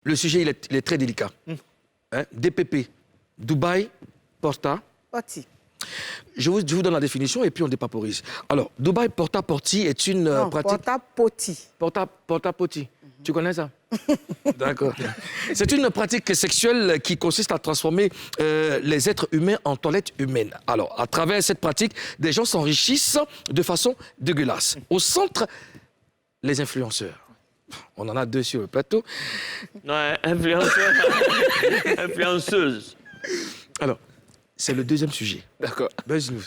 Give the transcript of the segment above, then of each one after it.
Le sujet, il est très délicat. Hein? DPP, Dubaï, Porta. Porti. Je vous donne la définition et puis on dépaporise. Alors, Dubaï Porta Porti est une pratique... Porta Poti. Porta Poti. Tu connais ça? D'accord. C'est une pratique sexuelle qui consiste à transformer les êtres humains en toilettes humaines. Alors, à travers cette pratique, des gens s'enrichissent de façon dégueulasse. Au centre, les influenceurs. On en a deux sur le plateau. Non, influenceur. Influenceuse. Alors, c'est le deuxième sujet. D'accord. Buzz News.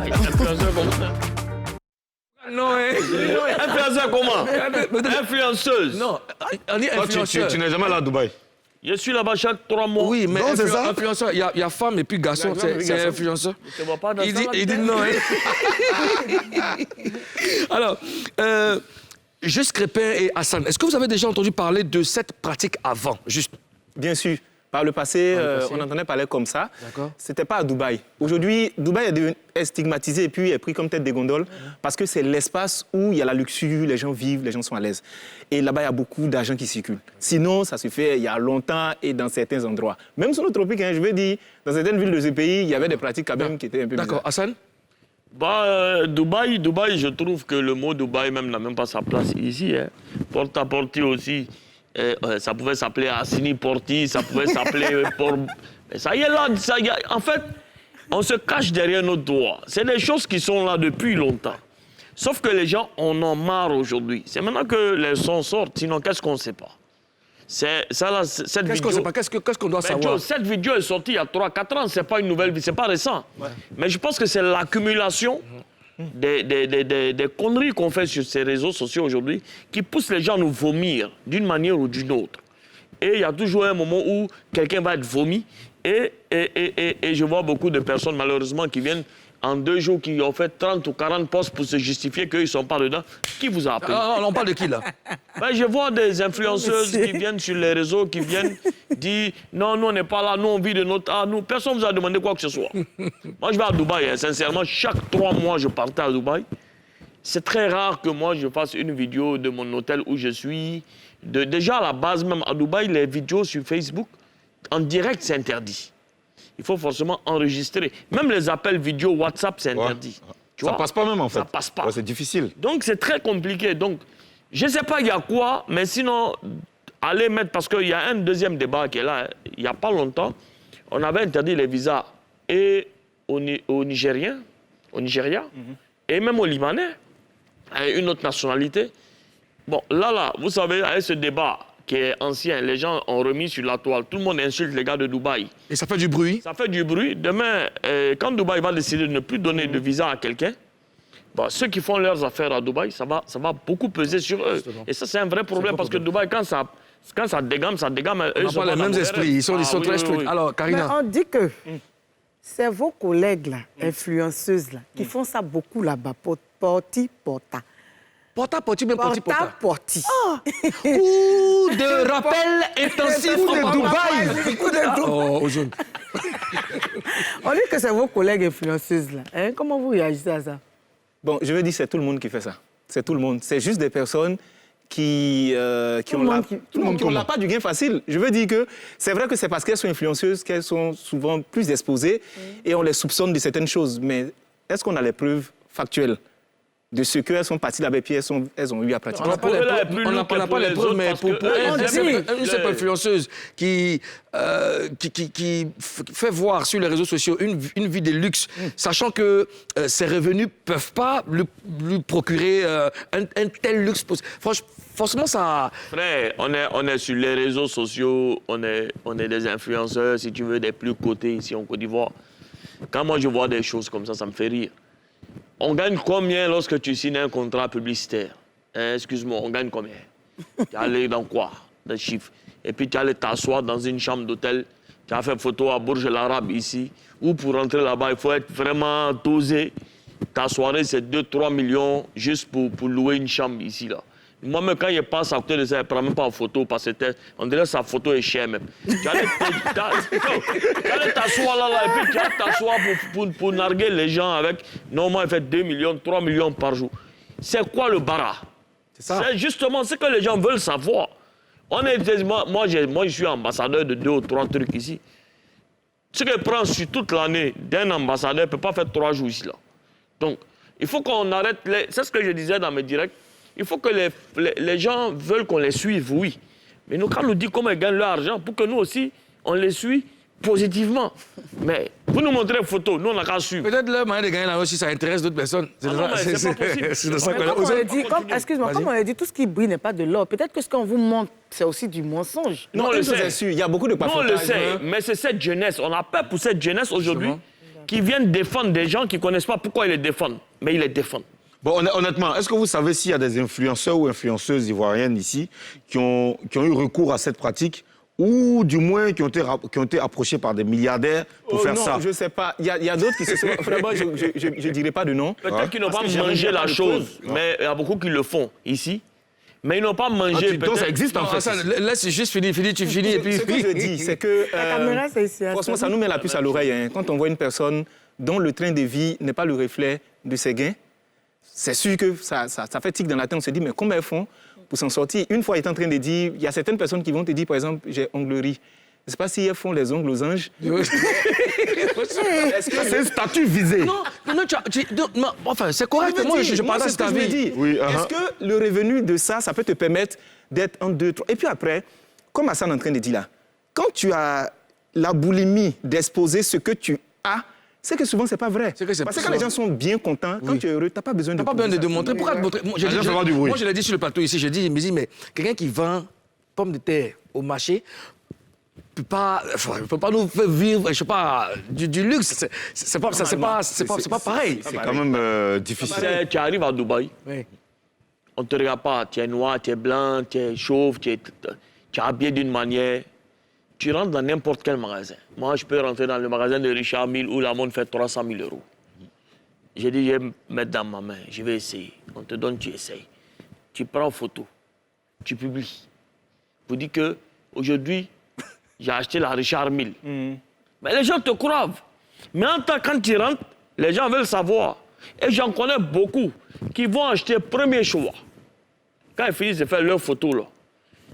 Influenceur comment? Non, Influenceur comment? Influenceuse. Non, on dit influenceur. Tu n'es jamais allé à Dubaï? Je suis là-bas chaque 3 mois. Oui, mais Non, c'est ça. influenceur, il y a femme et puis garçon, c'est influenceur. Tu ne vois pas dans Il ça, dit là, non. Alors, juste Crépin et Hassan, est-ce que vous avez déjà entendu parler de cette pratique avant? Juste. Bien sûr. Par le passé, on entendait parler comme ça. D'accord. C'était pas à Dubaï. Aujourd'hui, Dubaï est stigmatisé et puis est pris comme tête des gondoles parce que c'est l'espace où il y a la luxure, les gens vivent, les gens sont à l'aise. Et là-bas, il y a beaucoup d'argent qui circule. Sinon, ça se fait il y a longtemps et dans certains endroits. Même sur le tropique, hein, je veux dire, dans certaines villes de ce pays, il y avait des pratiques quand même qui étaient un peu D'accord. bizarres. Hassan? Dubaï, je trouve que le mot Dubaï même n'a même pas sa place ici. Hein. Porta Porti aussi. Ça pouvait s'appeler Assini Porti, ça pouvait s'appeler Mais ça y est là, en fait, on se cache derrière nos doigts. C'est des choses qui sont là depuis longtemps. Sauf que les gens en ont marre aujourd'hui. C'est maintenant que les sons sortent, sinon qu'est-ce qu'on ne sait pas? Cette Qu'est-ce vidéo... qu'on sait pas? Qu'est-ce qu'on doit savoir? Cette vidéo est sortie il y a 3-4 ans, c'est pas une nouvelle, c'est pas récent. Ouais. Mais je pense que c'est l'accumulation des conneries qu'on fait sur ces réseaux sociaux aujourd'hui qui poussent les gens à nous vomir d'une manière ou d'une autre. Et il y a toujours un moment où quelqu'un va être vomi et je vois beaucoup de personnes malheureusement qui viennent en 2 jours, qui ont fait 30 ou 40 postes pour se justifier qu'ils ne sont pas dedans. Qui vous a appelé? On parle de qui là? Je vois des influenceuses qui viennent sur les réseaux, qui viennent dire non, nous on n'est pas là, nous on vit de notre art, nous, personne ne vous a demandé quoi que ce soit. Moi je vais à Dubaï, hein, sincèrement, chaque 3 mois je partais à Dubaï. C'est très rare que moi je fasse une vidéo de mon hôtel où je suis. Déjà à la base même à Dubaï, les vidéos sur Facebook, en direct c'est interdit. Il faut forcément enregistrer. Même les appels vidéo WhatsApp, c'est interdit. Ça passe pas même en fait. Ça passe pas. Ouais, c'est difficile. Donc c'est très compliqué. Donc je ne sais pas il y a quoi, mais sinon, allez mettre, parce qu'il y a un deuxième débat qui est là. Il n'y a pas longtemps, on avait interdit les visas et aux Nigériens, au Nigeria, et même aux Libanais, à une autre nationalité. Bon, là, vous savez, avec ce débat qui est ancien, les gens ont remis sur la toile. Tout le monde insulte les gars de Dubaï. Et ça fait du bruit? Ça fait du bruit. Demain, quand Dubaï va décider de ne plus donner de visa à quelqu'un, ceux qui font leurs affaires à Dubaï, ça va beaucoup peser sur eux. Justement. Et ça, c'est un vrai problème parce que Dubaï, quand ça dégame, ça dégame. On n'a pas les mêmes esprits, ils sont très stricts. Oui. Alors, Karina. Mais on dit que c'est vos collègues, là, influenceuses, là, qui font ça beaucoup là-bas. Porti, porta. Porta, porti, mais porti, porta. Porti. Ou de rappel intensif de Dubaï. Au jaune. On dit que c'est vos collègues influenceuses, là. Hein? Comment vous réagissez à ça? Bon, je veux dire, c'est tout le monde qui fait ça. C'est tout le monde. C'est juste des personnes qui n'ont pas du gain facile. Je veux dire que c'est vrai que c'est parce qu'elles sont influenceuses qu'elles sont souvent plus exposées et on les soupçonne de certaines choses. Mais est-ce qu'on a les preuves factuelles de ce qu'elles sont parties là-bas et puis elles ont eu à pratiquer? On n'a pas les preuves, mais pour une simple influenceuse qui fait voir sur les réseaux sociaux une vie de luxe, sachant que ses revenus ne peuvent pas lui procurer un tel luxe. Forcément, ça... Frère, on est sur les réseaux sociaux, on est des influenceurs, si tu veux, des plus cotés ici en Côte d'Ivoire. Quand moi je vois des choses comme ça me fait rire. On gagne combien lorsque tu signes un contrat publicitaire? Excuse-moi, on gagne combien? Tu es allé dans quoi? Des chiffres. Et puis tu es allé t'asseoir dans une chambre d'hôtel, tu as fait photo à Bourg El Arab ici, ou pour rentrer là-bas, il faut être vraiment dosé. Ta soirée, c'est 2-3 millions juste pour louer une chambre ici, là. Moi-même, quand je passe à côté de ça, je ne prends même pas en photo parce que on dirait que sa photo est chère même. Tu allais t'asseoir là, et puis tu allais t'asseoir pour narguer les gens avec... Non, moi, je fais 2 millions, 3 millions par jour. C'est quoi le bara? C'est justement ce que les gens veulent savoir. Moi, je suis ambassadeur de 2 ou 3 trucs ici. Ce que prend sur toute l'année d'un ambassadeur ne peut pas faire 3 jours ici. Là. Donc, il faut qu'on arrête. C'est ce que je disais dans mes directs. Il faut que les gens veulent qu'on les suive, oui. Mais nous, quand on nous dit comment ils gagnent leur argent, pour que nous aussi, on les suit positivement. Mais vous nous montrez une photo, nous, on n'a qu'à suivre. Peut-être leur moyen de gagner l'argent aussi, ça intéresse d'autres personnes. C'est pas possible. C'est de ça Comme on a dit, tout ce qui brille n'est pas de l'or. Peut-être que ce qu'on vous montre, c'est aussi du mensonge. Non, on le sait. Il y a beaucoup de bafouillages. Non, on le sait, mais c'est cette jeunesse. On a peur pour cette jeunesse aujourd'hui qui viennent défendre des gens qui ne connaissent pas pourquoi ils les défendent. Mais ils les défendent. Bon, honnêtement, est-ce que vous savez s'il y a des influenceurs ou influenceuses ivoiriennes ici qui ont eu recours à cette pratique ou du moins qui ont été approchés par des milliardaires pour faire ça? Non, je ne sais pas. Il y a d'autres qui se sont... Vraiment, je ne dirais pas de nom. Peut-être qu'ils n'ont pas mangé la chose, mais il y a beaucoup qui le font ici. Mais ils n'ont pas mangé. Donc ça existe en fait. Laisse juste finir, tu finis et puis... Ce que je dis, c'est que... La caméra, c'est ici. Franchement, ça nous met la puce à l'oreille. Hein. Quand on voit une personne dont le train de vie n'est pas le reflet de ses gains, c'est sûr que ça fait tic dans la tête. On se dit, mais comment elles font pour s'en sortir? Une fois, il est en train de dire, il y a certaines personnes qui vont te dire, par exemple, j'ai onglerie. Je ne sais pas si elles font les ongles aux anges. Est-ce que c'est un statut visé? Non, enfin, c'est correct. Moi, je partage ta vie. Oui, Est-ce que le revenu de ça peut te permettre d'être en 2, 3... Et puis après, comme Hassan est en train de dire là, quand tu as la boulimie d'exposer ce que tu as, c'est que souvent, ce n'est pas vrai. Parce que quand les gens sont bien contents, quand tu es heureux, tu n'as pas besoin de montrer. Pourquoi te montrer? Moi, je l'ai dit sur le plateau ici, je dis, mais quelqu'un qui vend pommes de terre au marché ne peut pas nous faire vivre, je sais pas, du luxe. C'est pas pareil. C'est quand même difficile. Tu arrives à Dubaï, on ne te regarde pas. Tu es noir, tu es blanc, tu es chauve, tu es habillé d'une manière. Tu rentres dans n'importe quel magasin. Moi, je peux rentrer dans le magasin de Richard Mille où la montre fait 300 000 €. J'ai dit, je vais me mettre dans ma main, je vais essayer. On te donne, tu essayes. Tu prends photo, tu publies. Vous dites qu'aujourd'hui, j'ai acheté la Richard Mille. Mais les gens te croient. Mais en tant que quand tu rentres, les gens veulent savoir. Et j'en connais beaucoup qui vont acheter premier choix. Quand ils finissent de faire leur photo, là,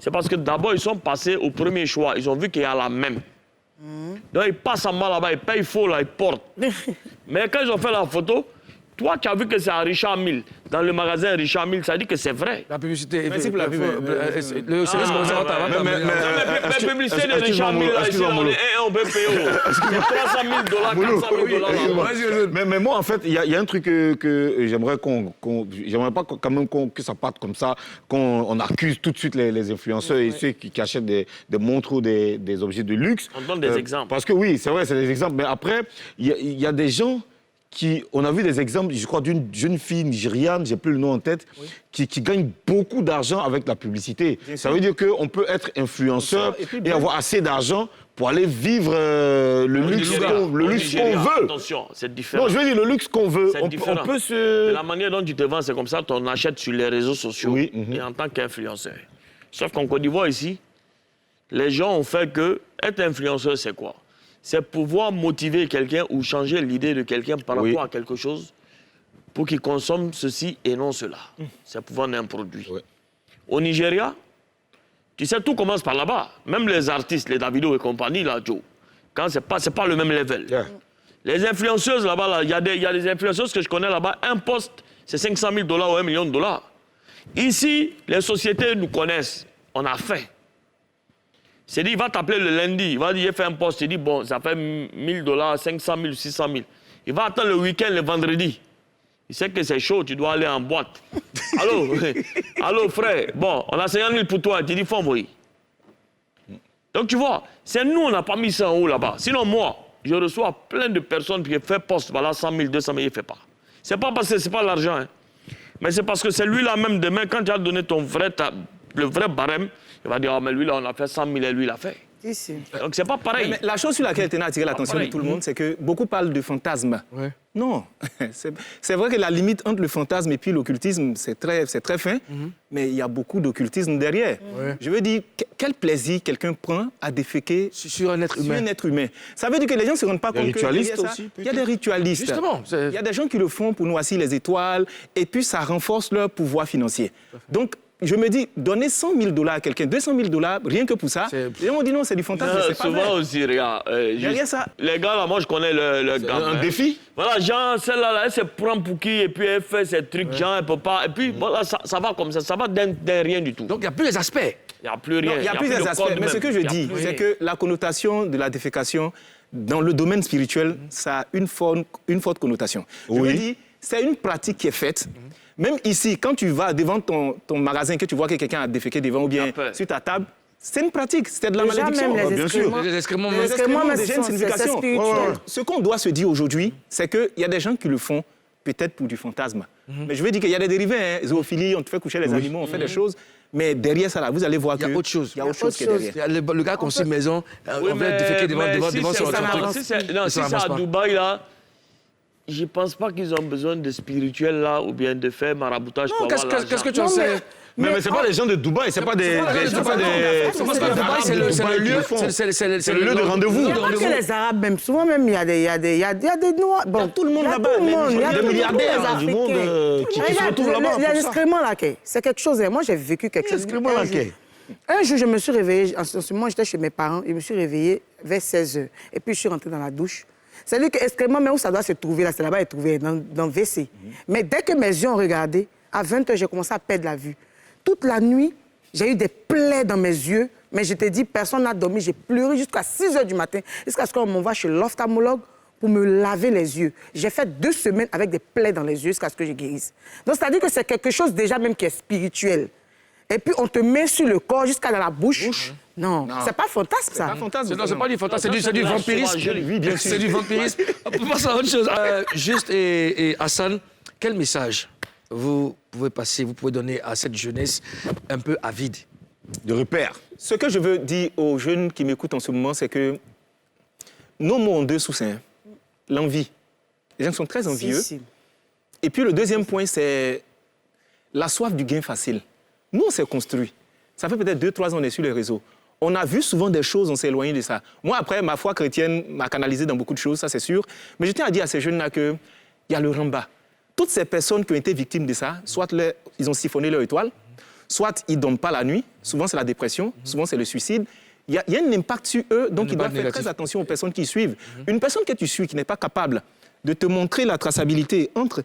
c'est parce que d'abord, ils sont passés au premier choix. Ils ont vu qu'il y a la même. Donc, ils passent en bas là-bas, ils payent faux, là, ils portent. Mais quand ils ont fait la photo, toi, tu as vu que c'est à Richard Mille. Dans le magasin Richard Mille, ça dit que c'est vrai. La publicité... Merci pour la pub. La publicité de Richard Mille, là, ici, on peut payer. $300 000, $400 000. Mais moi, en fait, il y a un truc que j'aimerais j'aimerais pas quand même que ça parte comme ça, qu'on accuse tout de suite les influenceurs et ceux qui achètent des montres ou des objets de luxe. On donne des exemples. Parce que oui, c'est vrai, c'est des exemples. Mais après, il y a des gens... on a vu des exemples, je crois, d'une jeune fille nigériane, j'ai plus le nom en tête, qui gagne beaucoup d'argent avec la publicité. Ça veut dire qu'on peut être influenceur et avoir assez d'argent pour aller vivre le luxe qu'on veut. Attention, c'est différent. Non, je veux dire le luxe qu'on veut. On peut se... La manière dont tu te vends, c'est comme ça, on achète sur les réseaux sociaux et en tant qu'influenceur. Sauf qu'en Côte d'Ivoire, ici, les gens ont fait que être influenceur, c'est quoi? C'est pouvoir motiver quelqu'un ou changer l'idée de quelqu'un par rapport à quelque chose pour qu'il consomme ceci et non cela. C'est pouvoir un produit. Au Nigeria, tu sais, tout commence par là-bas. Même les artistes, les Davido et compagnie, là, Joe, quand c'est pas le même level. Les influenceuses là-bas, il y a des influenceuses que je connais là-bas, un poste, c'est $500 000 ou $1 million. Ici, les sociétés nous connaissent. On a faim. C'est dit, il va t'appeler le lundi, il va dire, il fait un poste, il dit, bon, ça fait $1 000, 500 000, 600 000. Il va attendre le week-end, le vendredi. Il sait que c'est chaud, tu dois aller en boîte. Allô, frère, bon, on a 50 000 pour toi, tu dis, faut envoyer. Donc, tu vois, c'est nous, on n'a pas mis ça en haut là-bas. Sinon, moi, je reçois plein de personnes qui font poste, voilà, 100 000, 200 000, il ne fait pas. C'est pas parce que c'est pas l'argent, hein. Mais c'est parce que c'est lui-là même demain, quand tu as donné le vrai barème, il va dire, oh, mais lui, là, on a fait 100 000 et lui, il a fait. Ici. Donc, c'est pas pareil. Mais la chose sur laquelle Tena a attiré l'attention de tout le monde, c'est que beaucoup parlent de fantasme. Ouais. Non, c'est vrai que la limite entre le fantasme et puis l'occultisme, c'est très fin, mais il y a beaucoup d'occultisme derrière. Ouais. Je veux dire, quel plaisir quelqu'un prend à déféquer Sur un être sur humain. un être humain. Ça veut dire que les gens ne se rendent pas compte que ritualistes derrière ça, aussi, il y a des ritualistes. Justement. Il y a des gens qui le font pour noircir les étoiles, et puis ça renforce leur pouvoir financier. Donc, je me dis, donner $100 000 à quelqu'un, $200 000, rien que pour ça, les gens vont dire non, c'est du fantasme, c'est pas souvent vrai. aussi, regarde. Derrière ça... Les gars, là, moi, je connais le gars. Un défi? Voilà, genre, celle-là, elle se prend pour qui, et puis elle fait ses trucs, genre, elle peut pas. Et puis, voilà, ça va comme ça va d'un rien du tout. Donc, il n'y a plus les aspects. Il n'y a plus rien. Non, il y a plusieurs plus de aspects, code mais ce même. que je Il y a dis, plus c'est rien. que la connotation de la défécation, dans le domaine spirituel, ça a une forte connotation. Je Oui. veux dire, c'est une pratique qui est faite. Même ici, quand tu vas devant ton magasin, que tu vois que quelqu'un a déféqué devant ou bien T'as peur. sur ta table, c'est une pratique, c'était de la Déjà, malédiction. même les bien sûr. excréments. Les excréments. Les excréments, mais déjà ce une sont- signification. c'est spirituel. Ouais, ouais. Ce qu'on doit se dire aujourd'hui, c'est qu'il y a des gens qui le font peut-être pour du fantasme. Mais je veux dire qu'il y a des dérivés, hein. Zoophilie, on te fait coucher les animaux, on fait des choses, mais derrière ça, là, vous allez voir Il y a que autre chose. il y a autre chose qui est derrière. Il y a le gars construit une maison, Oui, on vient déféquer devant si son c'est- son truc. si c'est- non, Et si ça c'est avance à pas. Dubaï, là, je ne pense pas qu'ils ont besoin de spirituel, là, ou bien de faire maraboutage pour Non, avoir l'argent. qu'est-ce que tu en Non, sais Mais c'est pas les gens de Dubaï, c'est pas des... C'est pas des... Parce que Dubaï, c'est le lieu, c'est le lieu de rendez-vous. Il n'y a pas que les Arabes, même. Souvent, même, il y a des Noirs. Bon, tout le monde il y a là-bas, tout le même monde. Il y a des tous les milliardaires du monde qui se Regarde, retrouvent là-bas les pour ça. excréments, là, c'est quelque chose. Moi, j'ai vécu quelque chose. excréments, là, Un jour, je me suis réveillée. En ce moment, j'étais chez mes parents. Je me suis réveillée vers 16h. Et puis, je suis rentrée dans la douche. C'est-à-dire que excréments, mais où ça doit se trouver, là, c'est là-bas, trouvé dans le WC. Mais dès que mes yeux ont regardé, à 20h, j'ai commencé à perdre la vue. Toute la nuit, j'ai eu des plaies dans mes yeux, mais je t'ai dit, personne n'a dormi. J'ai pleuré jusqu'à 6h du matin, jusqu'à ce qu'on m'envoie chez l'ophtalmologue pour me laver les yeux. J'ai fait 2 semaines avec des plaies dans les yeux jusqu'à ce que je guérisse. Donc, c'est-à-dire que c'est quelque chose déjà même qui est spirituel. Et puis, on te met sur le corps jusqu'à dans la bouche. Non, c'est pas fantasme, ça. Pas fantasme. Non, c'est pas du fantasme, c'est du la vampirisme. sauvagerie. Oui, bien sûr. C'est du vampirisme. On passe à autre chose. Juste, et Hassan, quel message vous pouvez passer, vous pouvez donner à cette jeunesse un peu avide? De repères. Ce que je veux dire aux jeunes qui m'écoutent en ce moment, c'est que nos mots ont 2 sources. Hein. L'envie. Les gens sont très envieux. Si. Et puis le deuxième point, c'est la soif du gain facile. Nous, on s'est construit. Ça fait peut-être 2-3 ans qu'on est sur les réseaux. On a vu souvent des choses, on s'est éloigné de ça. Moi, après, ma foi chrétienne m'a canalisé dans beaucoup de choses, ça c'est sûr. Mais je tiens à dire à ces jeunes-là qu'il y a le ramba. Toutes ces personnes qui ont été victimes de ça, soit ils ont siphonné leur étoile, soit ils ne dorment pas la nuit, souvent c'est la dépression, souvent c'est le suicide. Il y a un impact sur eux, donc ils doivent faire très attention aux personnes qui suivent. Une personne que tu suis qui n'est pas capable de te montrer la traçabilité entre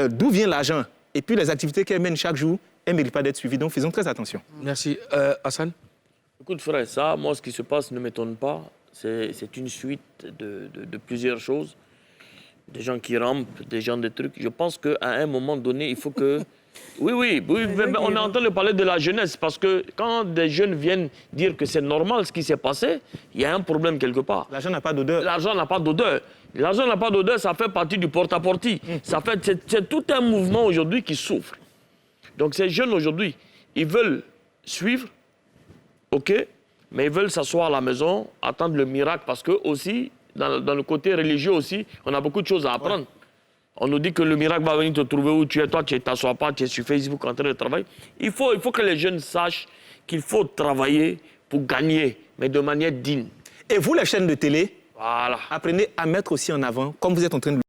d'où vient l'argent et puis les activités qu'elle mène chaque jour, elle ne mérite pas d'être suivie. Donc faisons très attention. Merci. Hassan? Écoute, frère, ça, moi, ce qui se passe ne m'étonne pas. C'est une suite de plusieurs choses. Des gens qui rampent, des gens de trucs. Je pense qu'à un moment donné, il faut que... Oui, mais on est en train de parler de la jeunesse, parce que quand des jeunes viennent dire que c'est normal ce qui s'est passé, il y a un problème quelque part. L'argent n'a pas d'odeur. L'argent n'a pas d'odeur. L'argent n'a pas d'odeur, ça fait partie du porte-à-porte. C'est tout un mouvement aujourd'hui qui souffre. Donc ces jeunes aujourd'hui, ils veulent suivre, ok, mais ils veulent s'asseoir à la maison, attendre le miracle, parce que aussi, dans le côté religieux aussi, on a beaucoup de choses à apprendre. On nous dit que le miracle va venir te trouver où tu es. Toi, tu ne t'assois pas, tu es sur Facebook en train de travailler. Il faut que les jeunes sachent qu'il faut travailler pour gagner, mais de manière digne. Et vous, les chaînes de télé, Voilà. apprenez à mettre aussi en avant, comme vous êtes en train de le